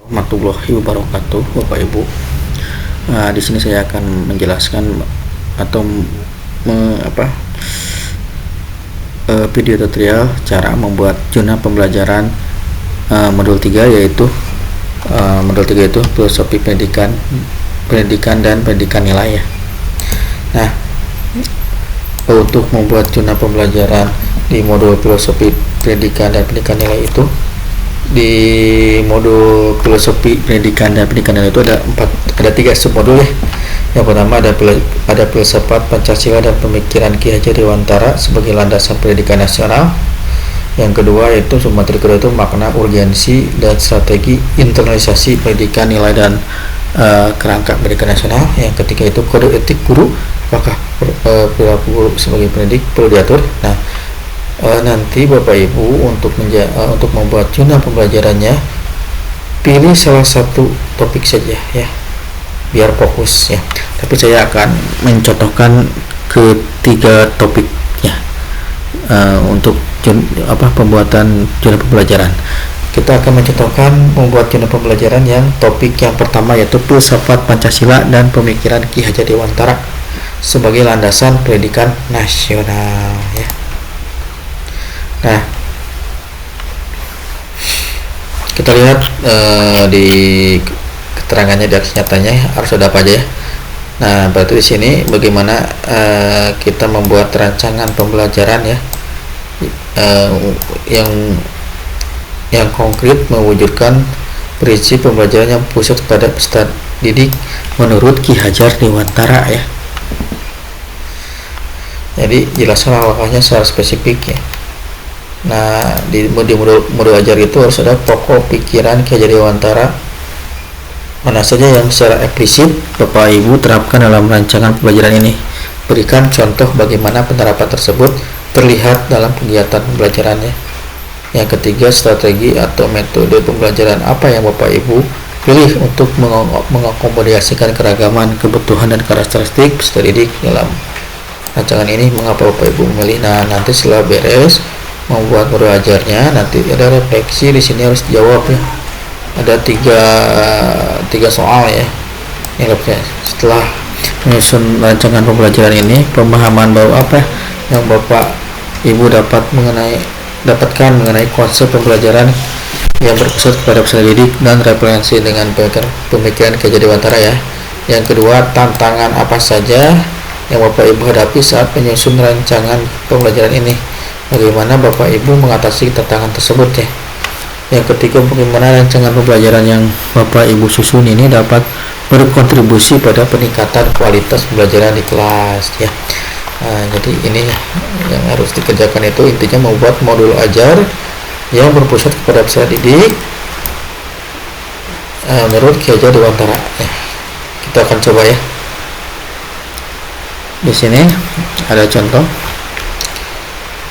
Warahmatullahi wabarakatuh, Bapak Ibu. Di sini saya akan menjelaskan atau video tutorial cara membuat zona pembelajaran modul 3, yaitu modul 3 itu filosofi pendidikan dan pendidikan nilai ya. Nah, untuk membuat zona pembelajaran di modul filosofi pendidikan dan pendidikan nilai itu, di modul filosofi pendidikan dan pendidikan nilai itu ada 3 submodul ya. Yang pertama ada filsafat Pancasila dan pemikiran Ki Hajar Dewantara sebagai landasan pendidikan nasional. Yang kedua yaitu submateri kedua itu makna, urgensi dan strategi internalisasi pendidikan nilai dan kerangka pendidikan nasional. Yang ketiga itu kode etik guru, apakah perilaku guru sebagai pendidik perlu diatur. Nah, nanti Bapak Ibu untuk membuat zona pembelajarannya, pilih salah satu topik saja ya, biar fokus ya. Tapi saya akan mencontohkan ketiga topik ya, untuk pembuatan zona pembelajaran. Kita akan mencontohkan membuat zona pembelajaran yang topik yang pertama yaitu filsafat Pancasila dan pemikiran Ki Hajar Dewantara sebagai landasan pendidikan nasional ya. Nah, kita lihat di keterangannya, di aksi nyatanya harus ada apa aja ya. Nah, berarti di sini bagaimana kita membuat rancangan pembelajaran ya, yang konkret mewujudkan prinsip pembelajaran yang pusat pada peserta didik menurut Ki Hajar Dewantara ya. Jadi jelaskan langkahnya secara spesifik ya. Nah, di modul ajar itu harus ada pokok pikiran Ki Hajar Dewantara mana saja yang secara eksplisit Bapak Ibu terapkan dalam rancangan pembelajaran ini. Berikan contoh bagaimana penerapan tersebut terlihat dalam kegiatan pembelajarannya. Yang ketiga, strategi atau metode pembelajaran apa yang Bapak Ibu pilih untuk mengakomodasikan keragaman kebutuhan dan karakteristik peserta didik dalam rancangan ini. Mengapa Bapak Ibu memilih? Nah, nanti setelah beres membuat modul ajarnya, nanti ada refleksi di sini harus dijawab ya. Ada tiga soal ya. Setelah menyusun rancangan pembelajaran ini, pemahaman bahwa apa yang Bapak Ibu dapatkan mengenai konsep pembelajaran yang berpusat pada peserta didik dan referensi dengan pemikiran Ki Hajar Dewantara ya. Yang kedua, tantangan apa saja yang Bapak Ibu hadapi saat menyusun rancangan pembelajaran ini. Bagaimana Bapak Ibu mengatasi tantangan tersebut ya. Yang ketiga, bagaimana rancangan pembelajaran yang Bapak Ibu susun ini dapat berkontribusi pada peningkatan kualitas pembelajaran di kelas ya. Nah, jadi ini yang harus dikerjakan, itu intinya membuat modul ajar yang berpusat kepada peserta didik menurut Ki Hajar Dewantara ya. Kita akan coba ya. Di sini ada contoh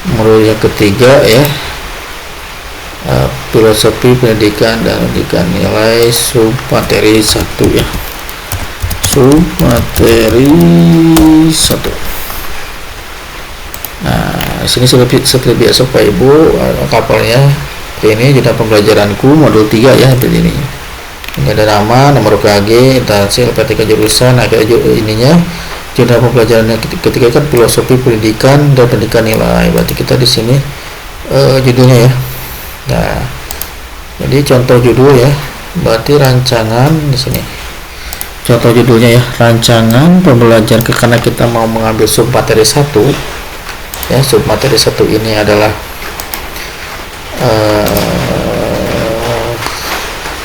modul yang ketiga ya, filosofi pendidikan dan pendidikan nilai submateri 1 ya. Submateri 1. Nah, sini seperti biasa Pak Ibu, kapalnya ini zona pembelajaranku modul 3 ya, seperti ini. Ini ada nama, nomor UKG, hasil LPTK jurusan, ada ininya. Zona pembelajaran yang ketiga kan filosofi pendidikan dan pendidikan nilai. Berarti kita di sini judulnya ya. Nah, jadi contoh judul ya, berarti rancangan di sini. Contoh judulnya ya, rancangan pembelajaran, karena kita mau mengambil submateri 1 ya. Submateri 1 ini adalah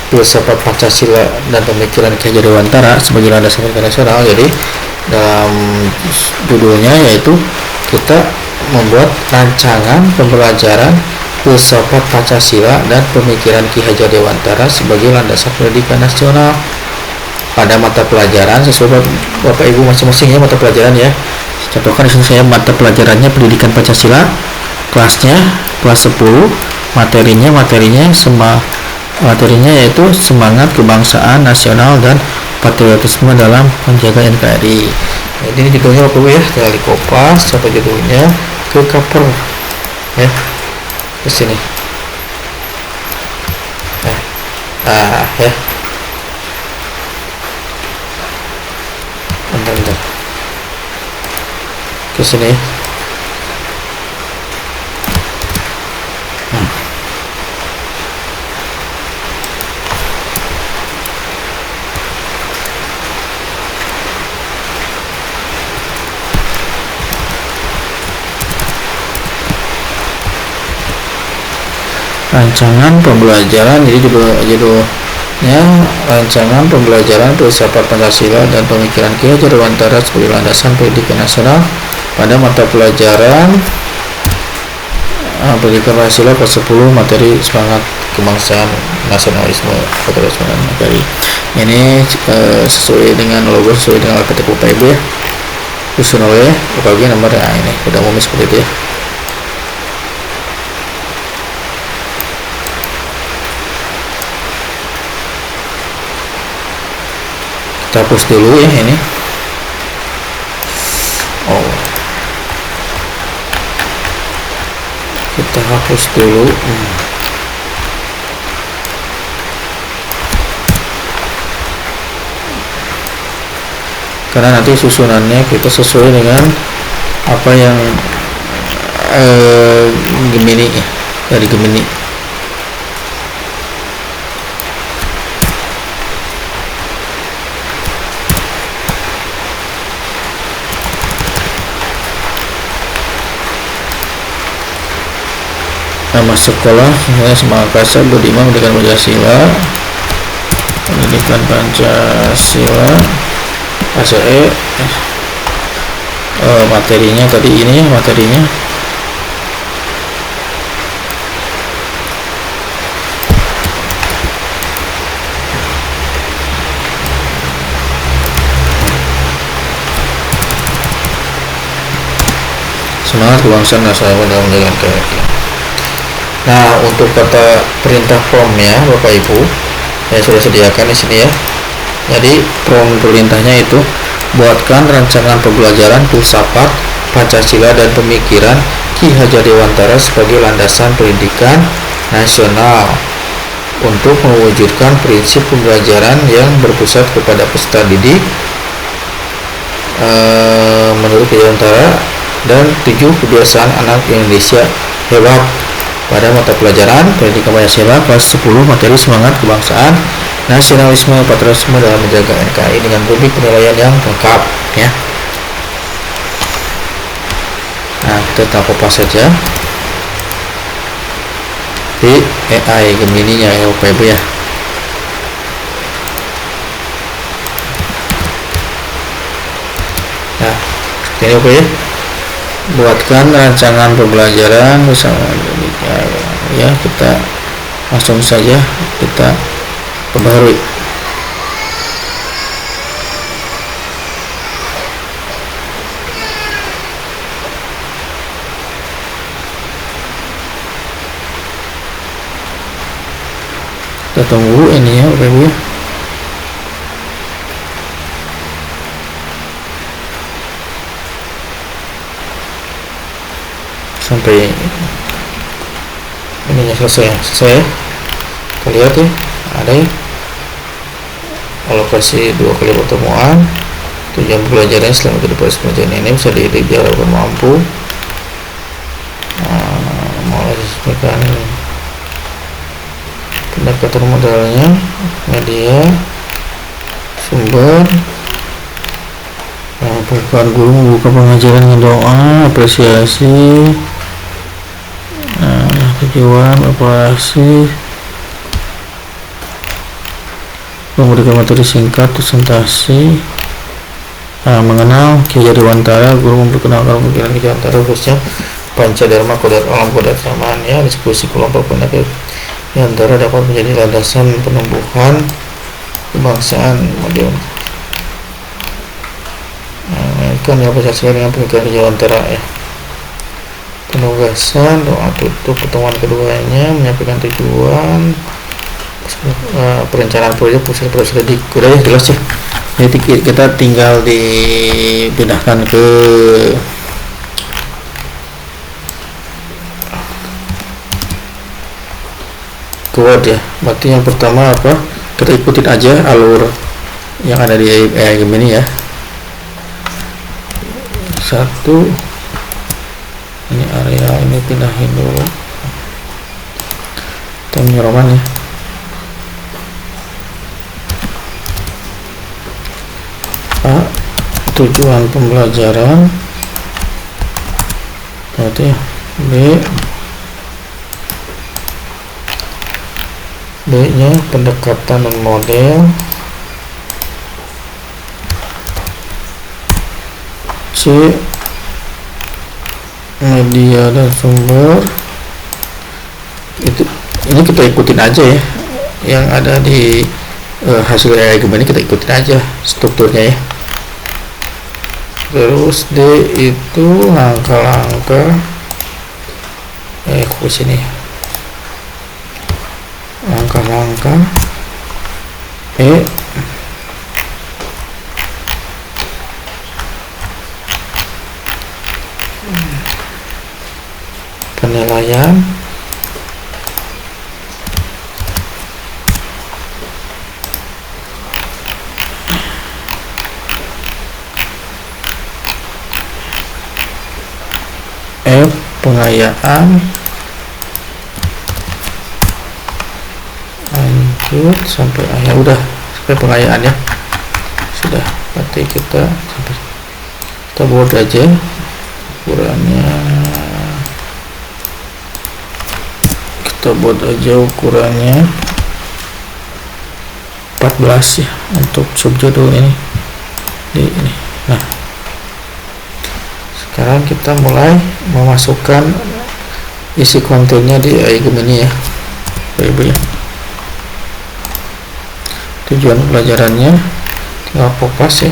filsafat Pancasila dan pemikiran Ki Hajar Dewantara sebagai landasan pendidikan nasional. Jadi dalam judulnya yaitu kita membuat rancangan pembelajaran filsafat Pancasila dan pemikiran Ki Hajar Dewantara sebagai landasan pendidikan nasional pada mata pelajaran sesuai Bapak Ibu masing-masing ya, mata pelajaran ya. Contohkan di sini saya mata pelajarannya pendidikan Pancasila, kelasnya kelas 10, materinya yaitu semangat kebangsaan nasional dan patriotisme dalam menjaga NKRI. Nah, ini judulnya Bapak Ibu ya, tinggal di kopas contoh judulnya ke cover ya, di sini. Nah, Ya, bentar ke sini. Rancangan pembelajaran, jadi judulnya rancangan pembelajaran filsafat Pancasila dan pemikiran Ki Hajar Dewantara sebagai landasan pendidikan nasional pada mata pelajaran pendidikan Pancasila kelas 10 materi semangat kebangsaan, nasionalisme, patriotisme dan negara. Ini sesuai dengan logo, sesuai dengan LPTK UPIB ya, susun oleh UPIB nomornya ini udah umum seperti itu ya. Kita hapus dulu ya ini. Kita hapus dulu. Karena nanti susunannya kita sesuai dengan apa yang Gemini ya, dari Gemini. Nama sekolah Makassar Budiman Pendidikan Pancasila, Pendidikan Pancasila ACE. Materinya tadi ini ya, materinya semangat kebangsaan nasional dalam menjaga keyakinan. Nah, untuk kata perintah promnya Bapak Ibu, saya sudah sediakan di sini ya. Jadi prom perintahnya itu buatkan rancangan pembelajaran filsafat Pancasila dan pemikiran Ki Hajar Dewantara sebagai landasan pendidikan nasional untuk mewujudkan prinsip pembelajaran yang berpusat kepada peserta didik menurut Ki Hajar Dewantara dan 7 kebiasaan anak Indonesia hebat pada mata pelajaran pendidikan Pancasila kelas 10 materi semangat kebangsaan, nasionalisme, patriotisme dalam menjaga NKRI dengan rubrik penilaian yang lengkap ya. Nah, kita tampilkan saja di AI Gemini nya LPB ya. Nah, ini oke ya. Buatkan rancangan pembelajaran bersama ya, kita langsung saja kita perbarui. Kita tunggu ini ya Bapak Ibu ya. Sampai ininya selesai. Kita lihat ya, ada ya alokasi 2 kali pertemuan, tujuan pelajaran selama ke proses pelajaran ini bisa diharapkan mampu melanjutkan pendekatan modalnya, media, sumber. Bukan guru membuka pengajaran dengan doa, apresiasi, tujuan operasi, memberikan materi singkat presentasi, mengenal Ki Hajar Dewantara, guru memperkenalkan pemikiran Ki Hajar Dewantara khususnya Pancadharma Kodrat Alam Kodrat Samaan ya. Diskusi kelompok pendapat Ki Hajar Dewantara dapat menjadi landasan penumbuhan kebangsaan modern. Kan ya Pancasila dengan pemikiran Ki Hajar Dewantara ya. Penugasan doa tutup pertemuan keduanya, menyampaikan tujuan perencanaan proyek pusat proses didik. Udah ya, jelas ya. Jadi kita tinggal dipindahkan ke keyword ya. Berarti yang pertama apa, kita ikutin aja alur yang ada di AI Gemini ya. Satu, ini area ini pindahin dulu, Time Roman ya. A, tujuan pembelajaran, berarti B nya pendekatan dan model, C media dan sumber. Ini kita ikutin aja ya, yang ada di hasil AI Gemini kita ikutin aja strukturnya ya. Terus D itu langkah-langkah ke sini, langkah-langkah. E penilaian. F pengayaan. Lanjut sampai akhir, udah sampai pengayaan ya, sudah. Berarti kita buat aja ukurannya, kita buat aja ukurannya 14 ya untuk subjudul ini di ini. Nah, sekarang kita mulai memasukkan isi kontennya di AI Gemini ya, Ibu ya. Tujuan pelajarannya tinggal kopas ya.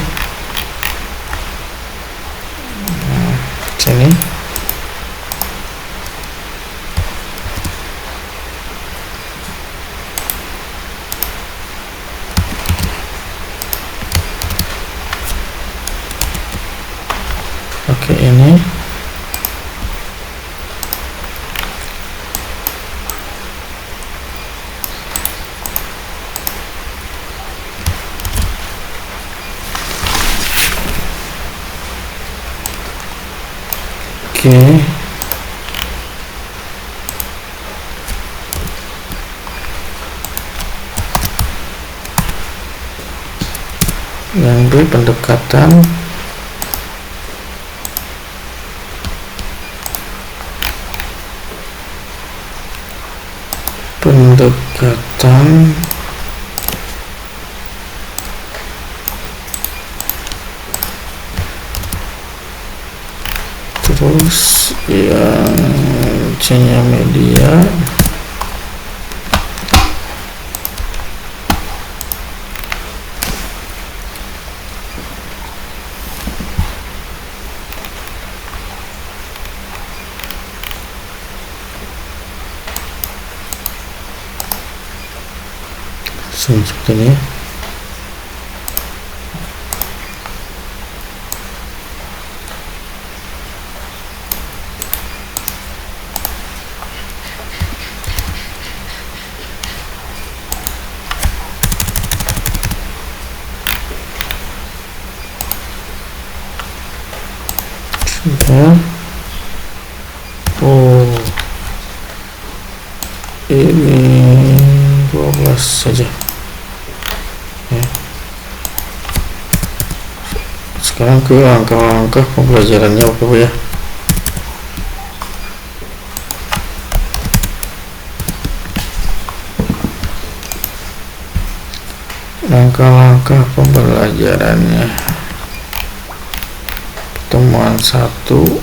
Nah, sini oke, ini oke. Yang B pendekatan, terus yang C-nya media, seperti ini. Sudah. Oh, ini 12 saja ya. Sekarang ke langkah-langkah pembelajarannya apa ya. Langkah-langkah pembelajarannya, pertemuan 1,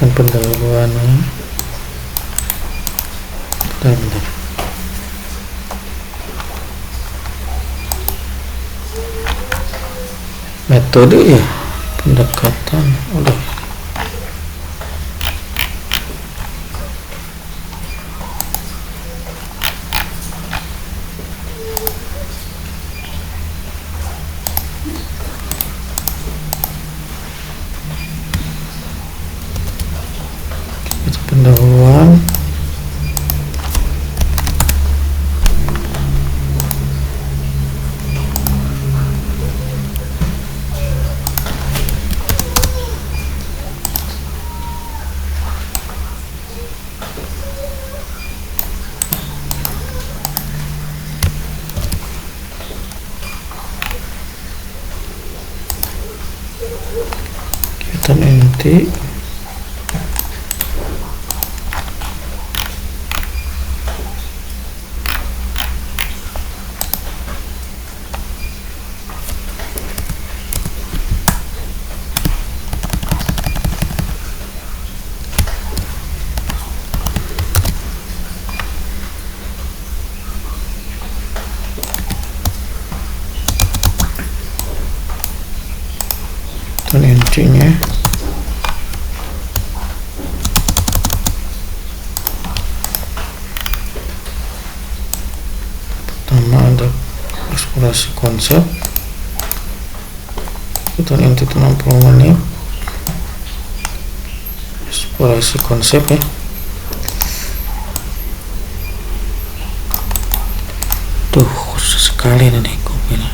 dan pendahuluannya. Bentar. metode ya, pendekatan udah. Pendahuluan kegiatan inti dan intinya pertama ada eksplorasi konsep, kegiatan inti 60 menit eksplorasi konsep ya. Tuh khusus sekali nih kopinya.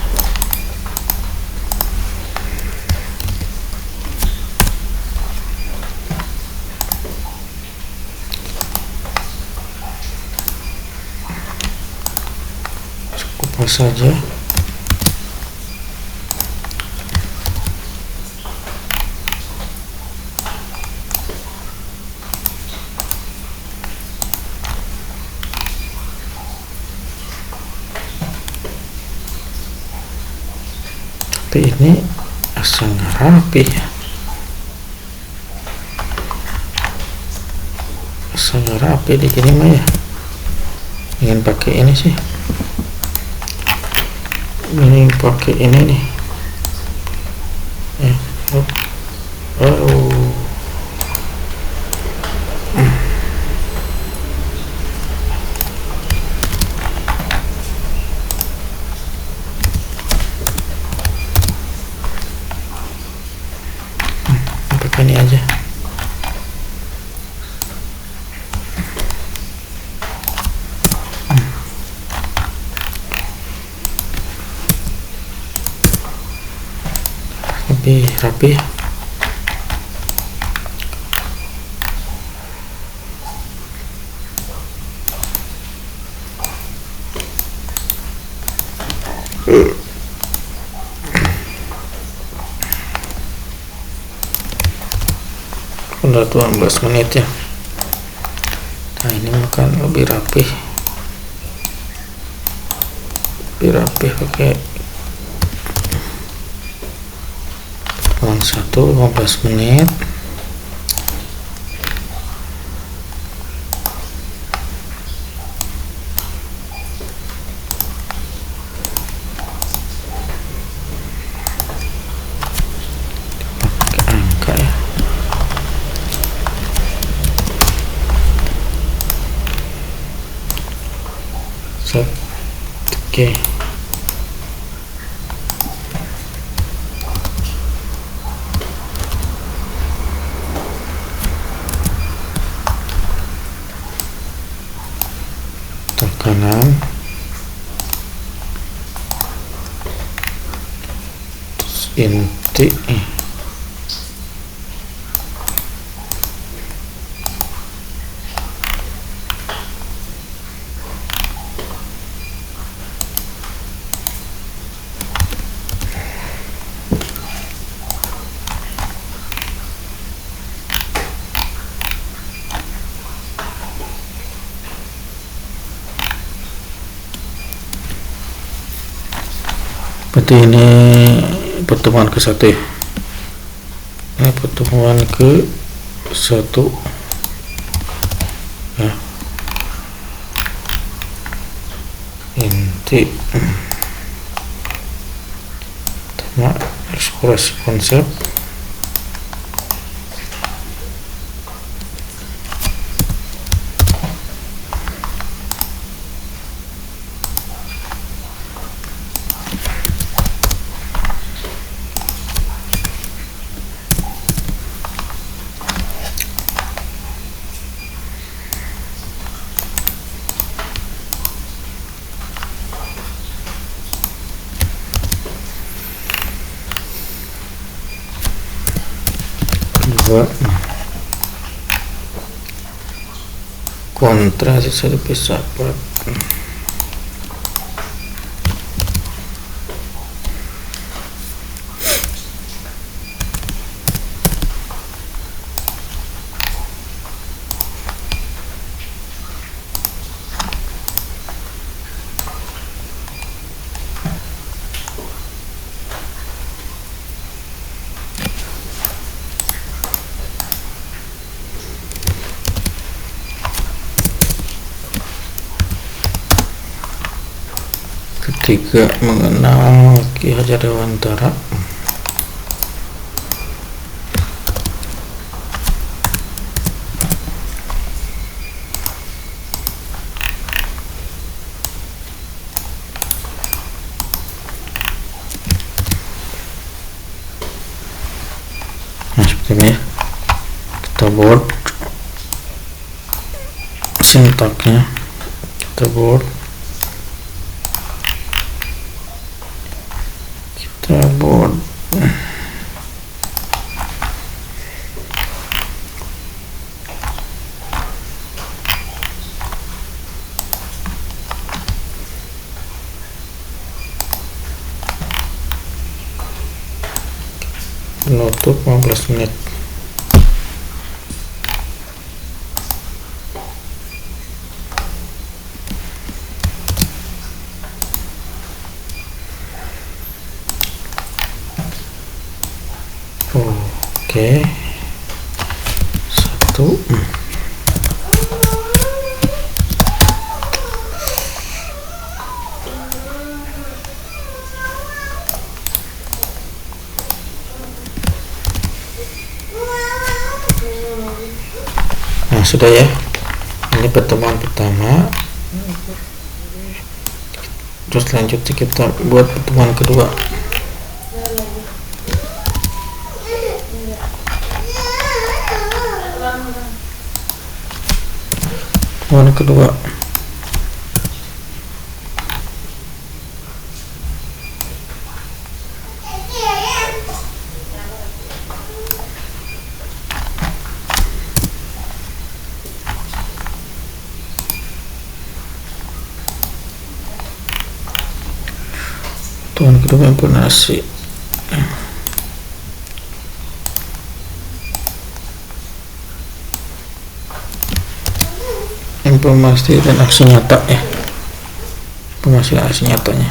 Cukup saja. Tapi ini asal nggak rapi ya, asal nggak rapi di gini mah ya. Ingin pakai ini sih, ini pakai ini nih ya. Pakai ini aja. Lebih rapi. Udah 12 menit ya. Nah ini makan lebih rapi pakai pertemuan 15 menit. Pakai angka ya. Oke. Kanan, terus inti berarti ini pertemuan ke satu ya. Ini pertemuan ke satu ya. Inti tema express konsep, kedua kontra sisa dipisahkan. Ketiga, mengenal Ki Hajar Dewantara. Nah, seperti ini ya. Kita buat sintaknya, kita buat penutup 15 menit. Oke, satu. Nah, sudah ya. Ini pertemuan pertama. Terus selanjutnya kita buat pertemuan kedua. Pertemuan kedua. Pertemuan kedua informasi. Informasi dan aksi nyata ya. Informasi dan aksi nyatanya.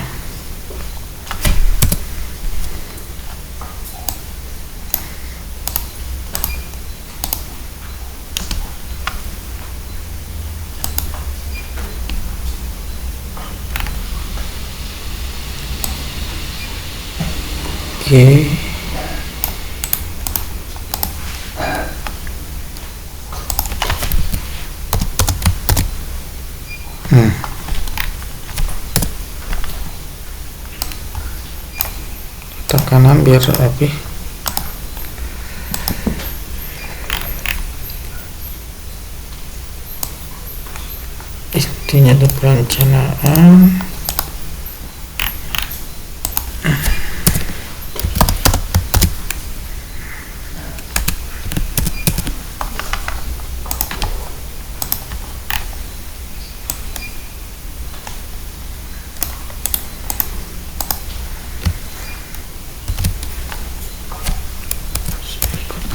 Oke. Kanan biar rapi. Intinya ada perencanaan.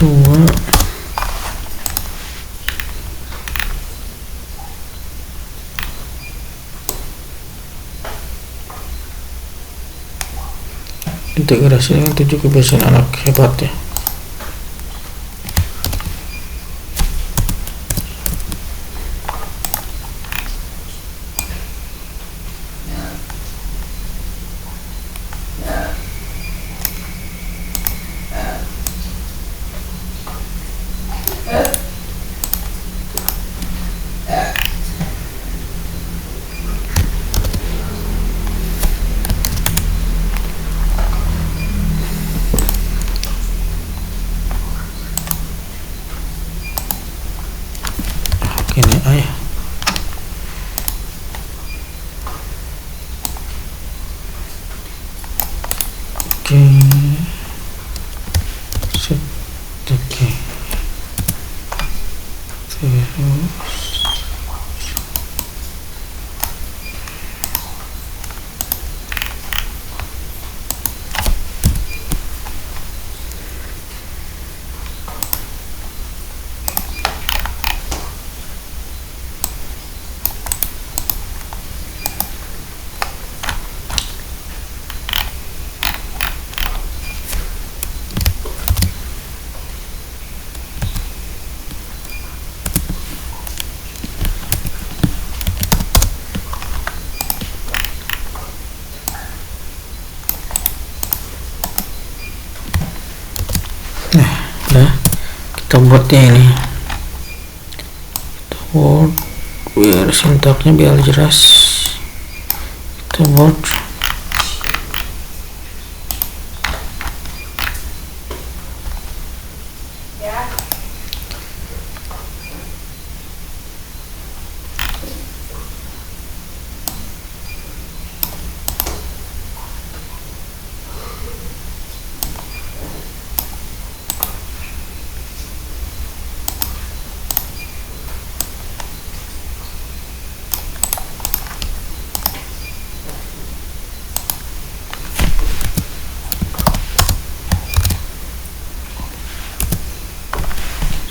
Dua, integrasi dengan 7 kebiasaan anak hebat ya. ini ayah. Oke. Set. Oke. Terus nah, kita buatnya ini, kita buat biar sintaknya biar jelas, kita buat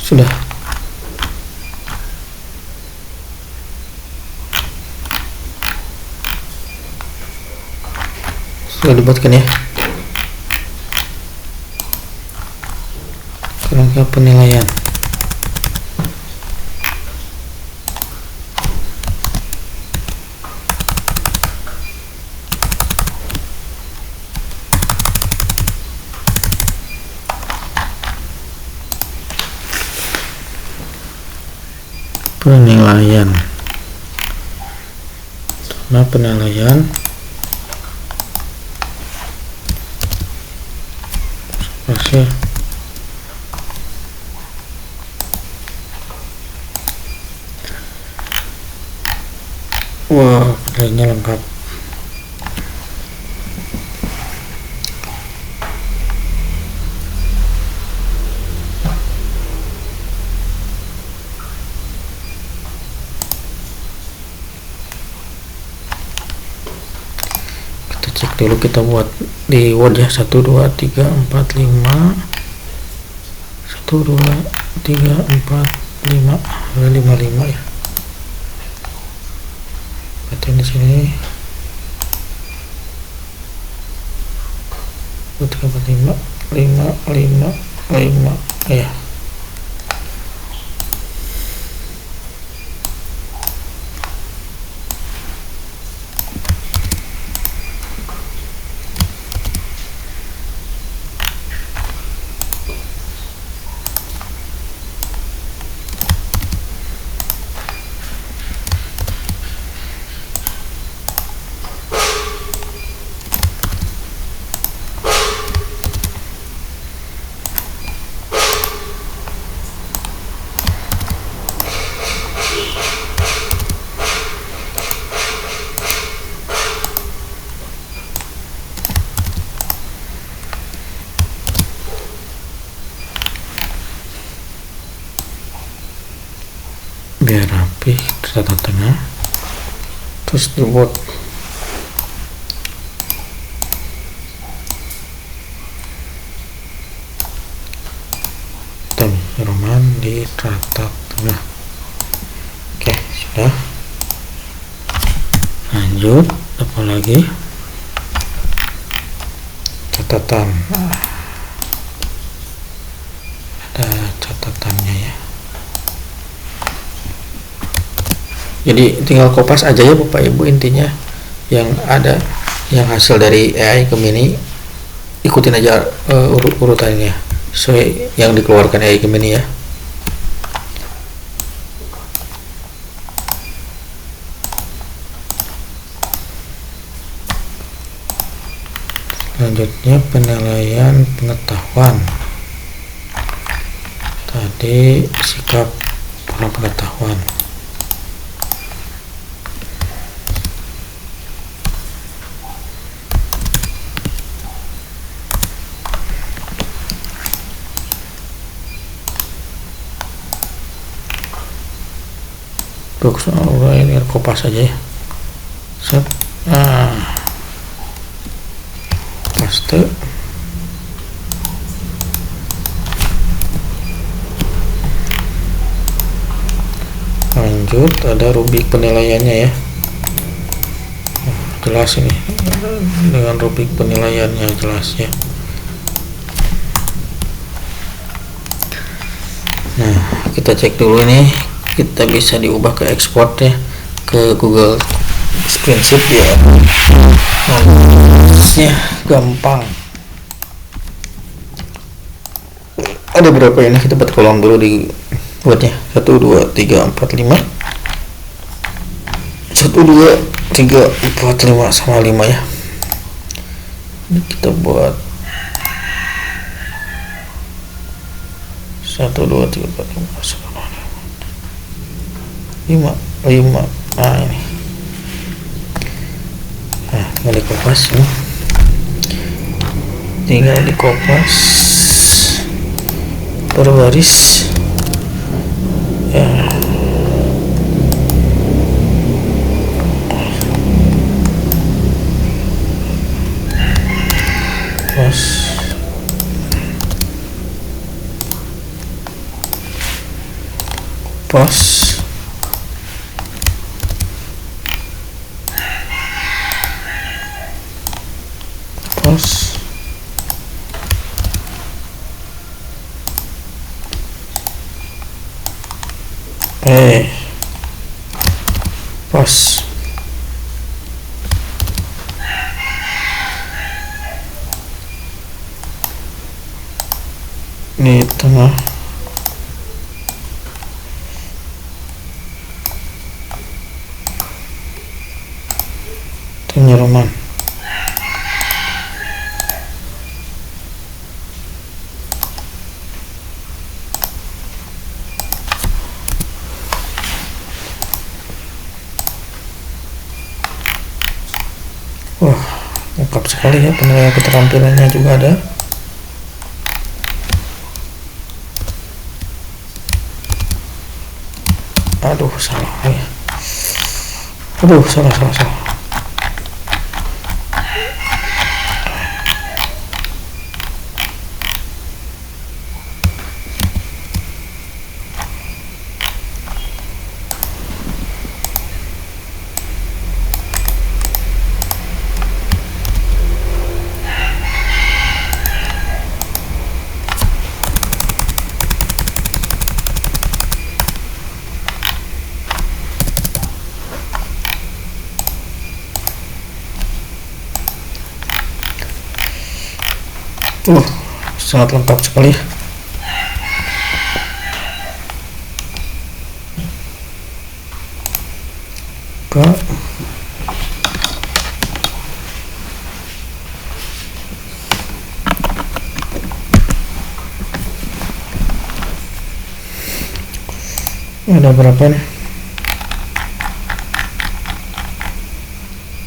sudah. Sudah dibuatkan ya. Kerangka penilaian. Penilaian. Nah, penilaian hasil wah, penilaiannya lengkap. Cek dulu, kita buat di Word ya. 1 2 3 4 5 1 2 3 4 5 5 ya. Berarti di sini 1 2 3 4 5 ya. Biar rapi tata tengah, terus dibuat hitam Roman di tata tengah. Oke, sudah. Lanjut, apa lagi? Catatan. Ada catatannya ya. Jadi tinggal kopas aja ya Bapak Ibu, intinya yang ada, yang hasil dari AI Gemini ikutin aja urutannya sesuai yang dikeluarkan AI Gemini ya. Selanjutnya penilaian pengetahuan. Tadi sikap pengetahuan. Box ini kopas aja ya. Set. Paste. Lanjut, ada rubrik penilaiannya ya. Jelas ini dengan rubrik penilaiannya jelas ya. Nah, kita cek dulu nih, kita bisa diubah ke export ya ke Google Screenshot ya. Nah, gampang. Ada berapa ini? Kita buat kolom dulu di buatnya 1 2 3 4 5 1 2 3 4 5 sama 5 ya. Ini kita buat 1 2 3 4 5 5. Nah ini, nah tinggal dikopas ya. Tinggal dikopas per baris ya. Pas pas pas pas di tengah Nyaman. Wah, lengkap sekali ya, penilaian keterampilannya juga ada. Aduh, salah ya. Aduh, salah. Sangat lengkap sekali. Ada berapa nih?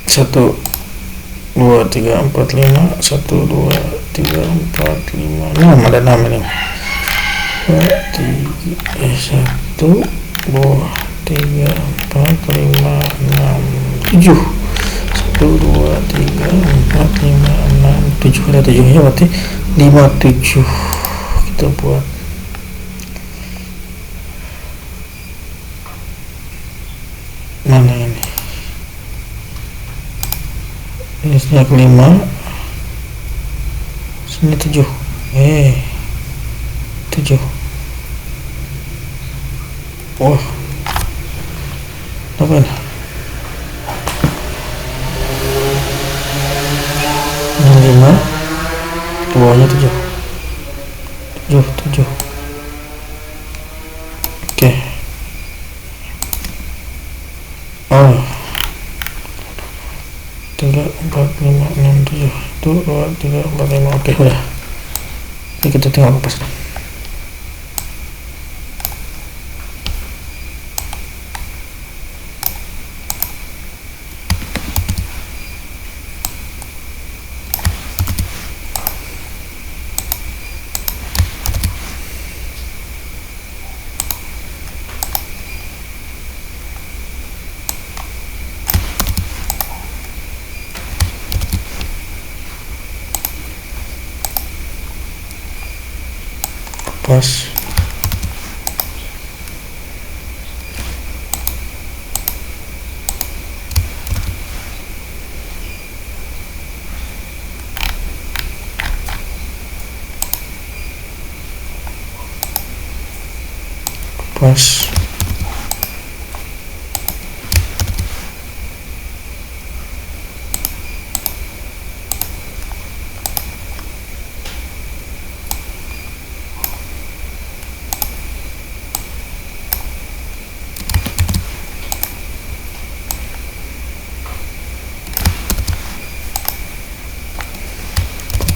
1 2 3 4 5 1 2 3 4 5 6 ada 6 ini. 1 2 3 4 5 6 7 1 2 3 4 5 6 7 ada 7 nya, berarti 5 7 kita buat. Mana ini? Ini sini 5, sini 7. 7. Wah, apa ini? 5, bawahnya 7. Oke. Oh, 3 4 5 6 7. 1 2 3 4 5. Oke, udah. Oke, kita tinggal kupas. Pas pas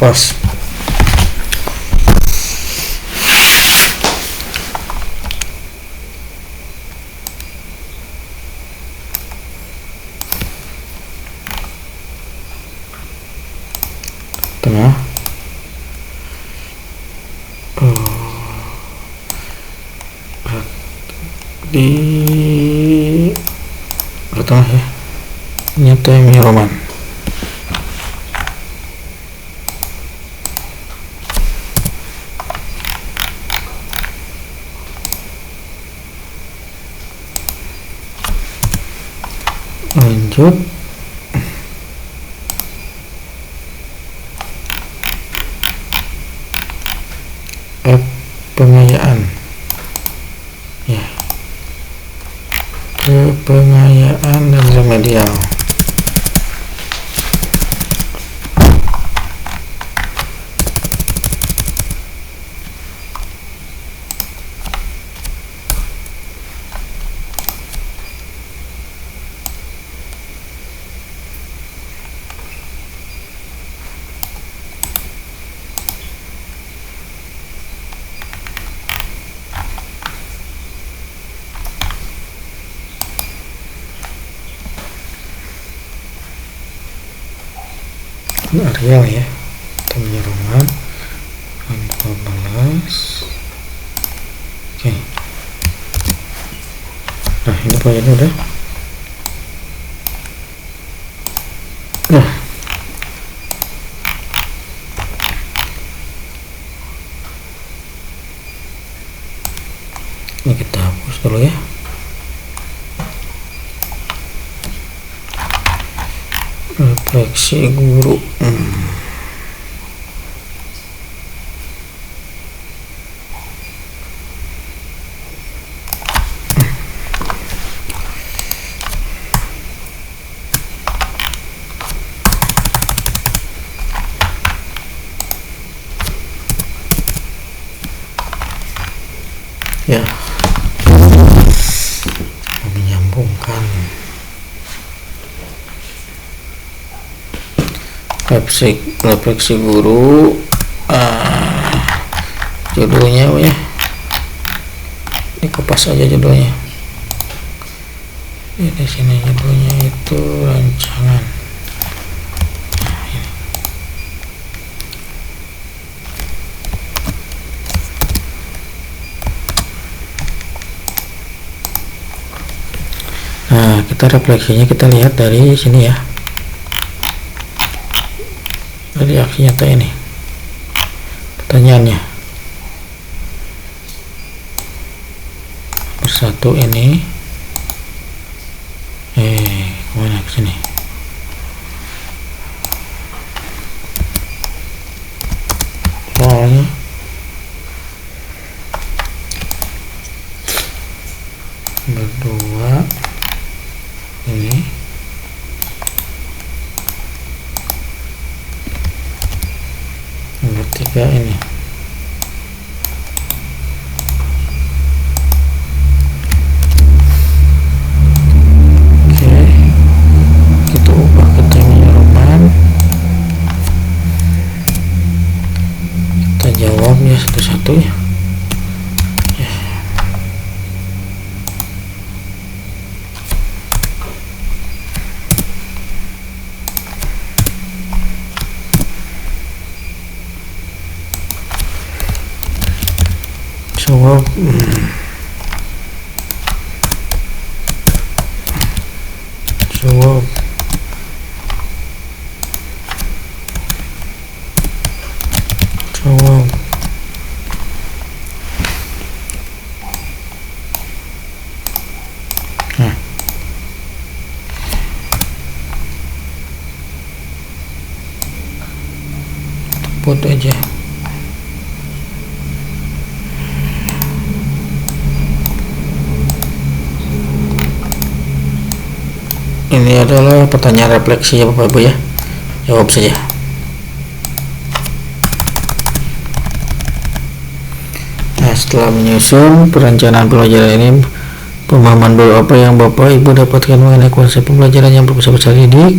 pas tengah. Di tengah ya, nyata yang roman. Lanjut pengayaan ya, ke pengayaan dan remedial. Areal ya, temennya roman 12. Oke, nah ini proyeknya udah. Nah, ini kita hapus dulu ya. Refleksi guru. Ya, menyambungkan refleksi guru. Judulnya apa ya, dikupas aja judulnya. Di sini judulnya itu rancangan. Nah, kita refleksinya kita lihat dari sini ya, dari aksi nyata ini. Pertanyaannya persatu ini kemana ke sini? Soalnya berdua ini nomor 3 ini. Oke, kita ubah ke temanya roman. satu ya. Jawab jawab jawab foto aja. Ini adalah pertanyaan refleksi ya Bapak Ibu ya, jawab saja. Nah, setelah menyusun perencanaan pelajaran ini, pemahaman baru apa yang Bapak Ibu dapatkan mengenai konsep pembelajaran yang berpusat didik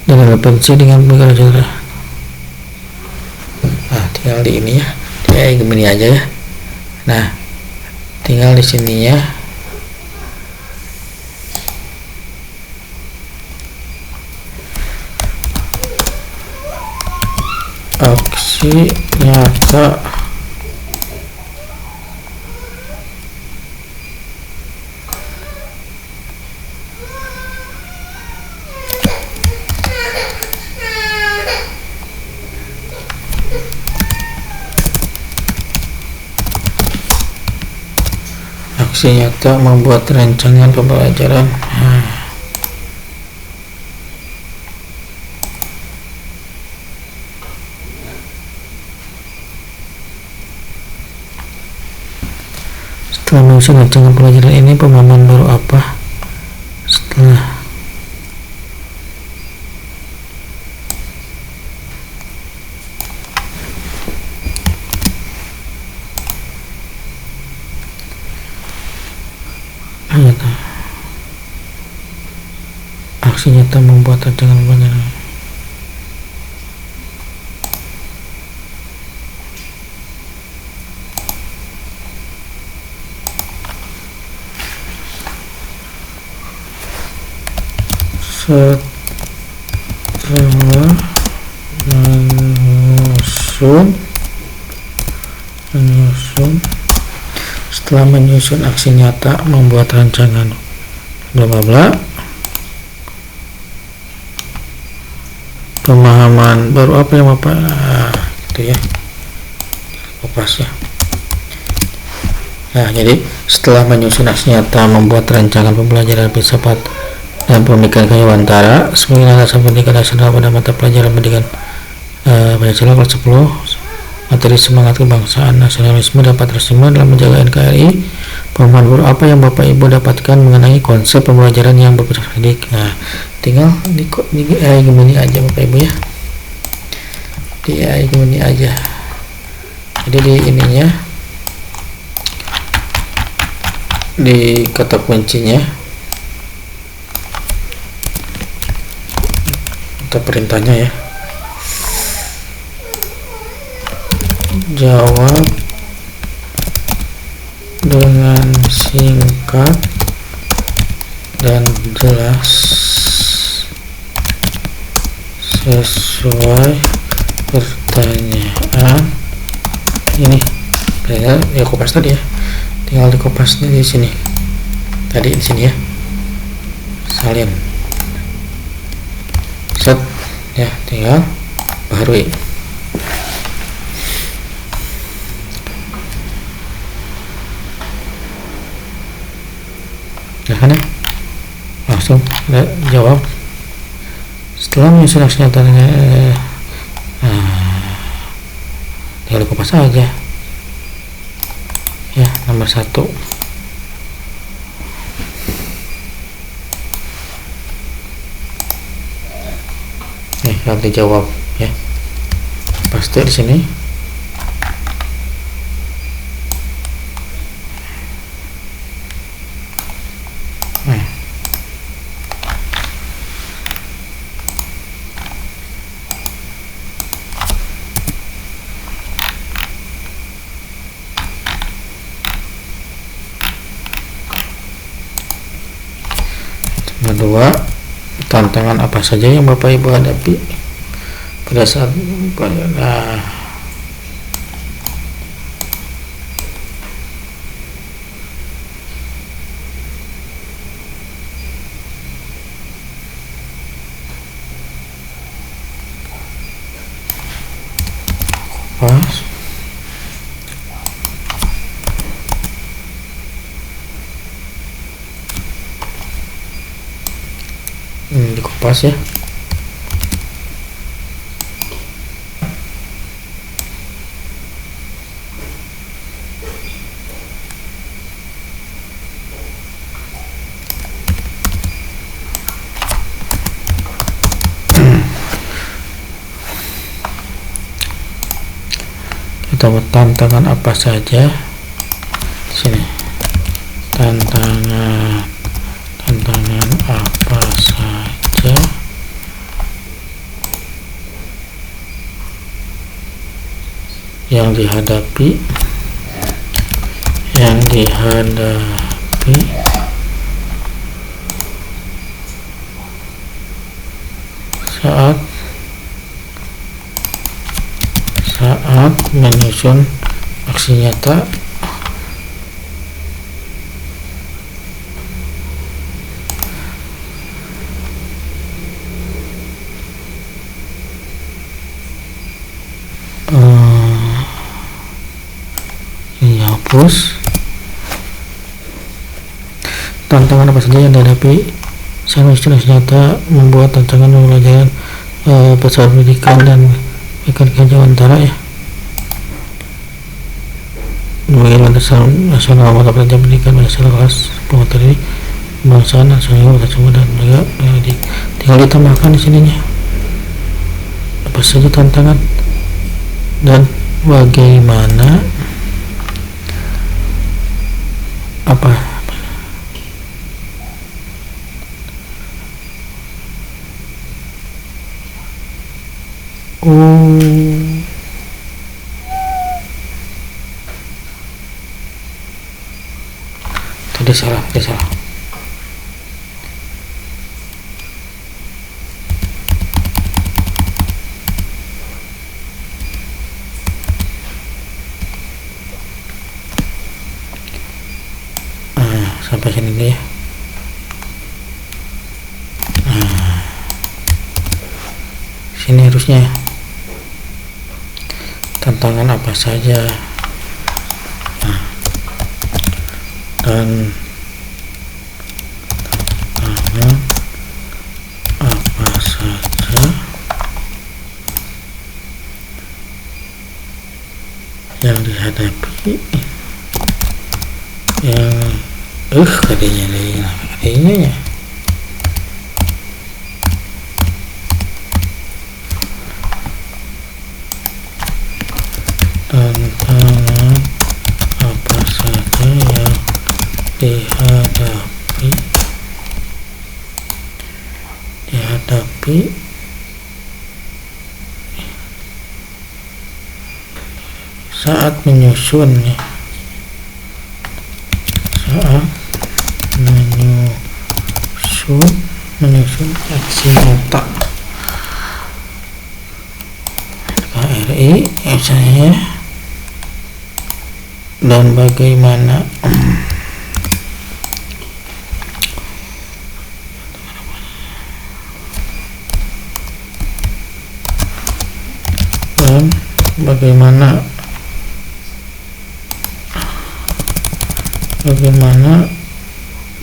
dan relevansi dengan pemikiran saudara? Nah, tinggal di ini ya, kayak gini aja ya. Nah, tinggal di sini ya. Aksi nyata membuat rancangan pembelajaran. Setelah menyusun rancangan pelajaran ini, pemahaman baru apa? Setelah aksi nyata membuat rancangan pelajaran. Setelah menyusun aksi nyata membuat rancangan bla bla bla, pemahaman baru apa yang Bapak gitu ya, kopas ya. Nah, jadi setelah menyusun aksi nyata membuat rancangan pembelajaran filsafat dan pemikiran Kayawantara sebagai landasan pendidikan nasional pada mata pelajaran pendidikan Pancasila kelas 10, materi semangat kebangsaan nasionalisme dan patriotisme dalam menjaga NKRI. Pemahaman baru apa yang Bapak Ibu dapatkan mengenai konsep pembelajaran yang berpusat didik? Nah, tinggal di gini aja Bapak Ibu ya, di gini aja. Jadi di ininya, di kata kuncinya, kata perintahnya ya, jawab dengan singkat dan jelas sesuai pertanyaan ini. Tinggal ya kopas tadi ya, tinggal di kopas di sini tadi, di sini ya, salin set ya, tinggal baharui. Nah, kan ya? Langsung jawab setelah menyusun aksi nyata. Tinggal dikupas aja ya, nomor 1. Nih, kalau dijawab ya, pasti di sini. Kedua, tantangan apa saja yang Bapak Ibu hadapi pada saat pas dikupas ya. Kita buat tantangan apa saja di sini. Tantangan apa saja yang dihadapi saat menyusun aksi nyata ini hapus. Tantangan apa saja yang dihadapi saat menyusun aksi nyata membuat tantangan pembelajaran pesawat pendidikan dan Kerja Wantara ya. Bagaimana dasar nasional mata pelajaran pendidikan nasional kelas pemateri kebangsaan nasional semua dan juga tinggal ditambahkan di sininya apa saja tantangan dan bagaimana apa tadi salah sampai sini dulu ya. Sini harusnya ya. Tantangan apa saja dan tantangan apa saja yang dihadapi yang katanya ya tantangan apa saja yang dihadapi saat menyusun aksi nyata KRI misalnya dan bagaimana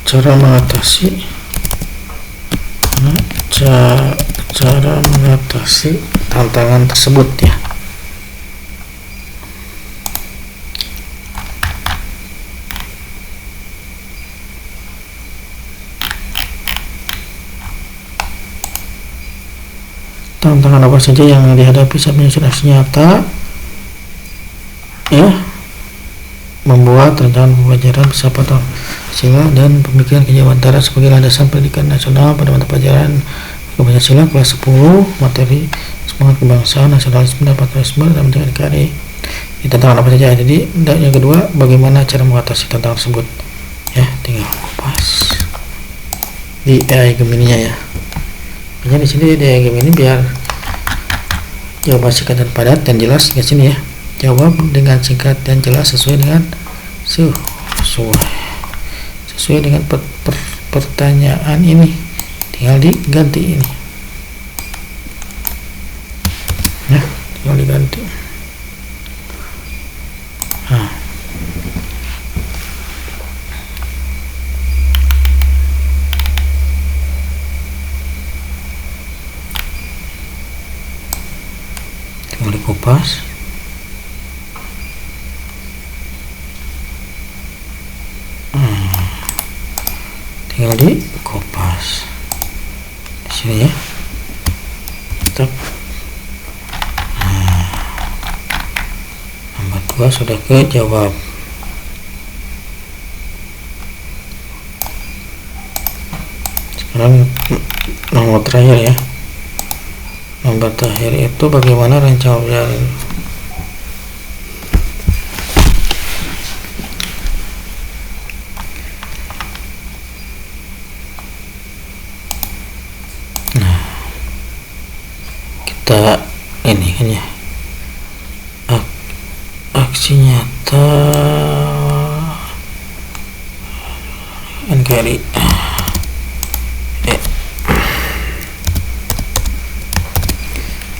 cara mengatasi tantangan tersebut ya. Tantangan apa saja yang dihadapi saat menyusun aksi nyata ya, membuat rancangan pembelajaran filsafat Pancasila dan pemikiran Kerja Wantara sebagai landasan pendidikan nasional pada mata pelajaran Pancasila kelas 10 materi semangat kebangsaan, nasionalisme dan patriotisme dalam bentuk NKRI. Ini tantangan apa saja? Jadi yang kedua, bagaimana cara mengatasi tantangan tersebut ya, tinggal kupas. di AI Gemini-nya ya. Hanya di sini di AI Gemini biar jawaban singkat dan padat dan jelas di sini ya. Jawab dengan singkat dan jelas sesuai dengan sesuai dengan pertanyaan ini. Tinggal diganti ini. Ya, tinggal diganti. Nah. Tinggal dikopas. Tinggal dikopas di sini ya. Stop. Nomor 2 sudah kejawab. Sekarang nomor terakhir ya. Nomor terakhir itu bagaimana rancangan pembelajaran. Nah, kita ini kan ya, aksi nyata NKRI.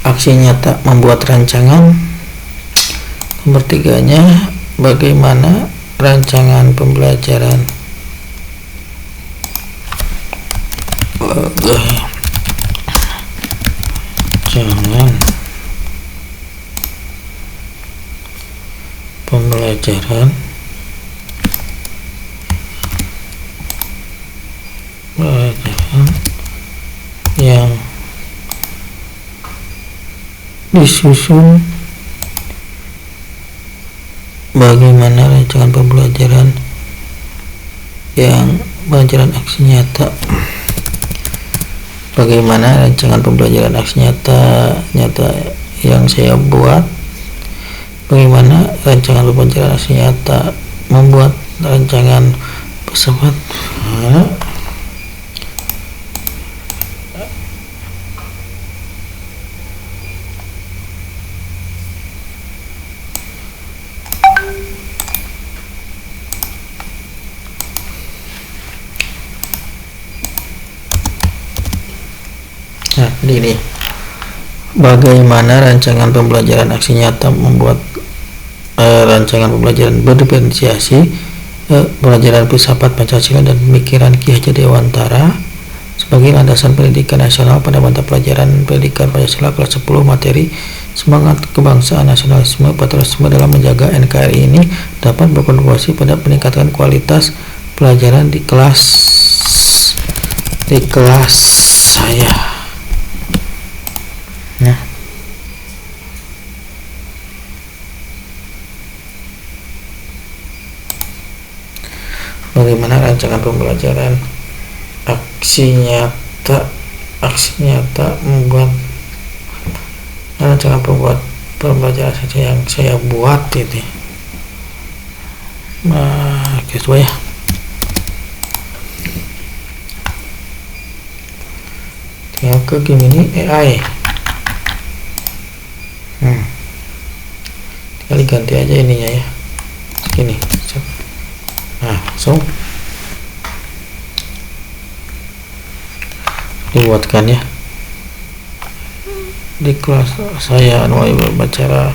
Aksi nyata membuat rancangan. Nomor 3-nya bagaimana rancangan pembelajaran. Rancangan pembelajaran yang disusun. Bagaimana rancangan pembelajaran yang pembelajaran aksi nyata. Bagaimana rancangan pembelajaran aksi nyata yang saya buat. Bagaimana rancangan pembelajaran aksi nyata membuat rancangan pesawat. Nah, ini bagaimana rancangan pembelajaran aksi nyata membuat rancangan pembelajaran berdiferensiasi pelajaran filsafat Pancasila dan pemikiran Ki Hajar Dewantara sebagai landasan pendidikan nasional pada mata pelajaran pendidikan Pancasila kelas 10 materi semangat kebangsaan, nasionalisme, patriotisme dalam menjaga NKRI ini dapat berkontribusi pada peningkatan kualitas pelajaran di kelas saya. Nah, bagaimana rancangan pembelajaran aksi nyata membuat rancangan pembelajaran yang saya buat ini. Nah, gitu ya. Tinggal ke Gemini AI. Tinggal diganti aja ininya ya, segini. Nah, langsung dibuatkan ya di kelas saya mulai berbicara.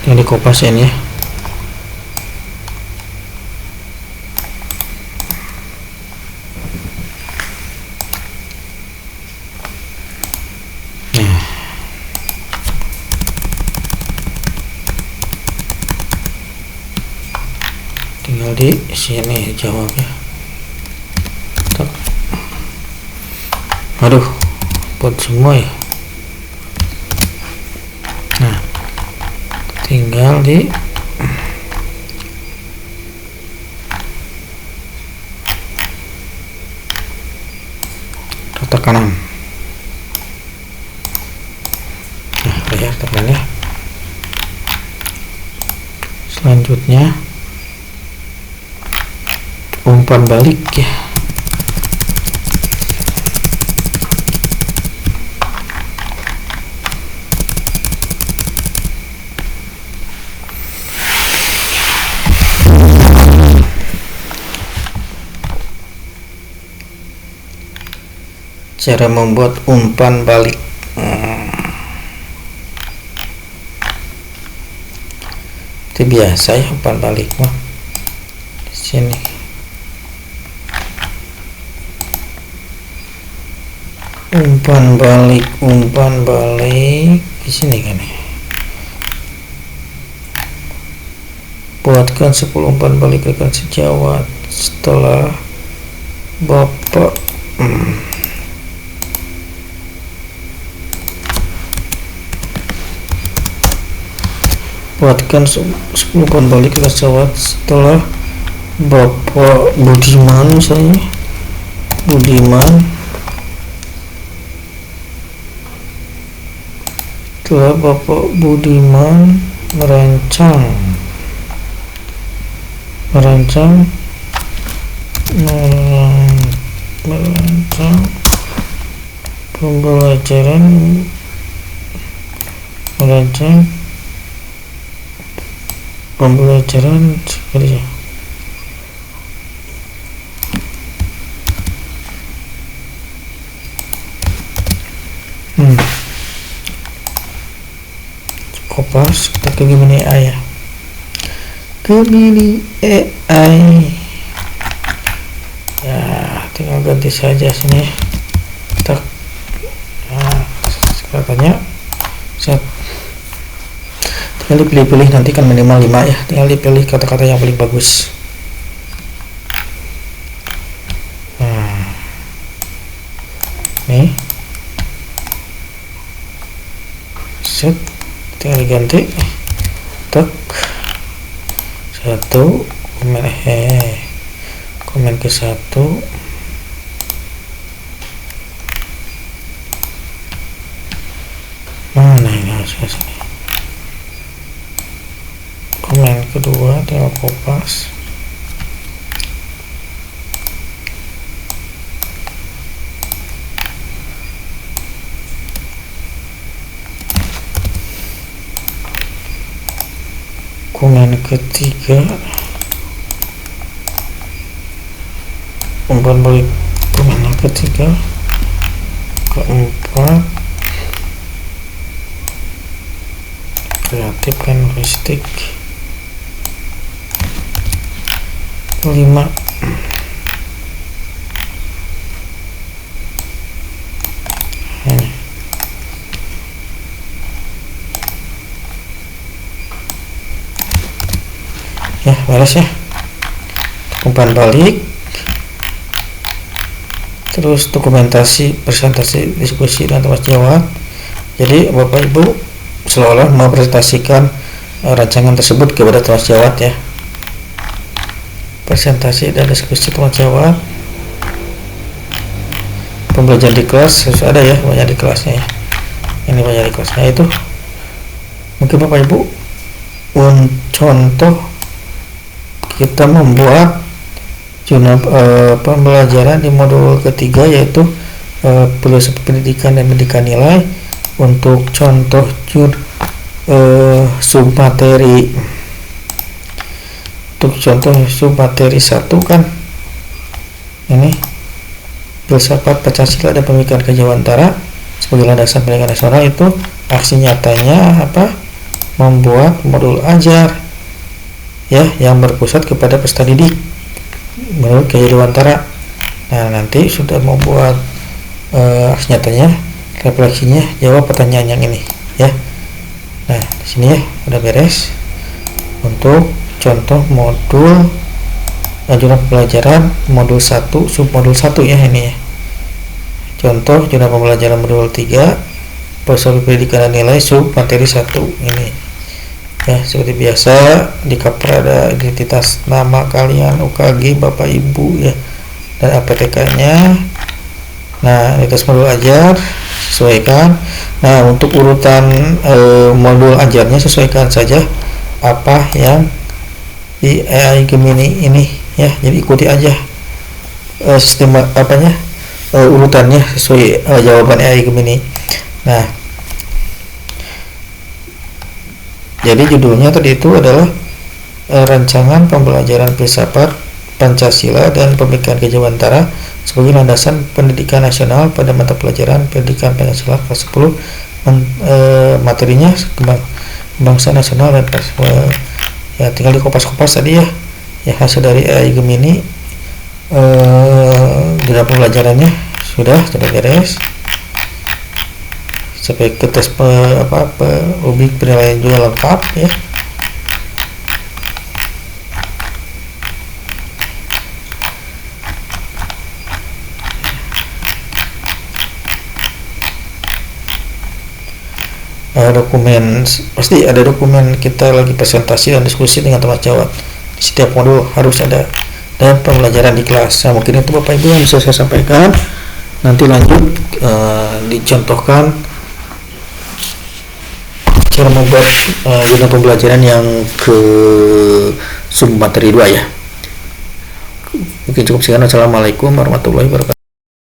Yang dikopasin ya. Nah, tinggal di sini jawabnya. aduh buat semua ya. Nah tinggal di rata kanan. Nah ya teman ya, selanjutnya umpan balik ya. Cara membuat umpan balik. Itu biasa ya umpan balik mah. Di sini. Umpan balik di sini kan ya. Buatkan 10 umpan balik rekan sejawat setelah Bapak buatkan 10 umpan balik rekan sejawat setelah Bapak Budiman setelah Bapak Budiman merancang pembelajaran seperti kopas ke Gemini AI ya. Gemini AI ya, tinggal ganti saja sini tak. Nah, katanya set tinggal dipilih-pilih, nanti kan minimal 5 ya, tinggal dipilih kata-kata yang paling bagus. Nah nih set tinggal diganti tak satu komen ke 1 mana ini harusnya sini, komen kedua tinggal kopas komen ketiga umpan balik komen ketiga, keempat kreatif kan logistik, 5 ya beres ya umpan balik. Terus dokumentasi, presentasi, diskusi dan tugas jawab. Jadi Bapak Ibu seolah-olah mempresentasikan rancangan tersebut kepada tugas jawab ya. Presentasi dan diskusi tugas jawab. Pembelajaran di kelas harus ada ya, banyak di kelasnya ya. Ini banyak di kelasnya itu. Mungkin Bapak Ibu contoh kita membuat pembelajaran di modul ketiga yaitu filosofi pendidikan dan pendidikan nilai. Untuk contoh submateri, untuk contoh submateri 1 kan ini filsafat Pancasila dan pemikiran Kejawantara sebagai landasan pendidikan nasional. Itu aksi nyatanya apa? Membuat modul ajar ya yang berpusat kepada peserta didik menurut Kejawantara. Nah nanti sudah membuat aksi nyatanya, refleksinya, jawab pertanyaan yang ini ya. Nah di sini ya udah beres untuk contoh modul lanjutan pelajaran modul 1 submodul 1 ya ini ya. Contoh jurnal pembelajaran modul 3 proses pendidikan dan nilai sub materi 1 ini ya. Seperti biasa di cover ada identitas nama kalian, UKG Bapak Ibu ya, dan APTK nya. Nah, identitas modul ajar sesuaikan. Nah, untuk urutan modul ajarnya sesuaikan saja apa yang di AI Gemini ini ya, jadi ikuti aja sistem apanya urutannya sesuai jawaban AI Gemini. Nah, jadi judulnya tadi itu adalah rancangan pembelajaran filsafat Pancasila dan pemikiran Gajahwantara sebagai landasan pendidikan nasional pada mata pelajaran pendidikan Pancasila kelas 10. Materinya kebangsaan nasional dan ya tinggal dikopas-kopas tadi ya. Ya, hasil dari AI Gemini dalam pembelajarannya sudah beres. Sampai ke tes ubi penilaian juga lengkap ya. Dokumen, pasti ada dokumen kita lagi presentasi dan diskusi dengan teman jawab. Di setiap modul harus ada, dan pembelajaran di kelas. Nah, mungkin itu Bapak Ibu yang bisa saya sampaikan. Nanti lanjut dicontohkan cara membuat jurnal pembelajaran yang ke sub materi 2 ya. Mungkin cukup sekian. Assalamualaikum warahmatullahi wabarakatuh.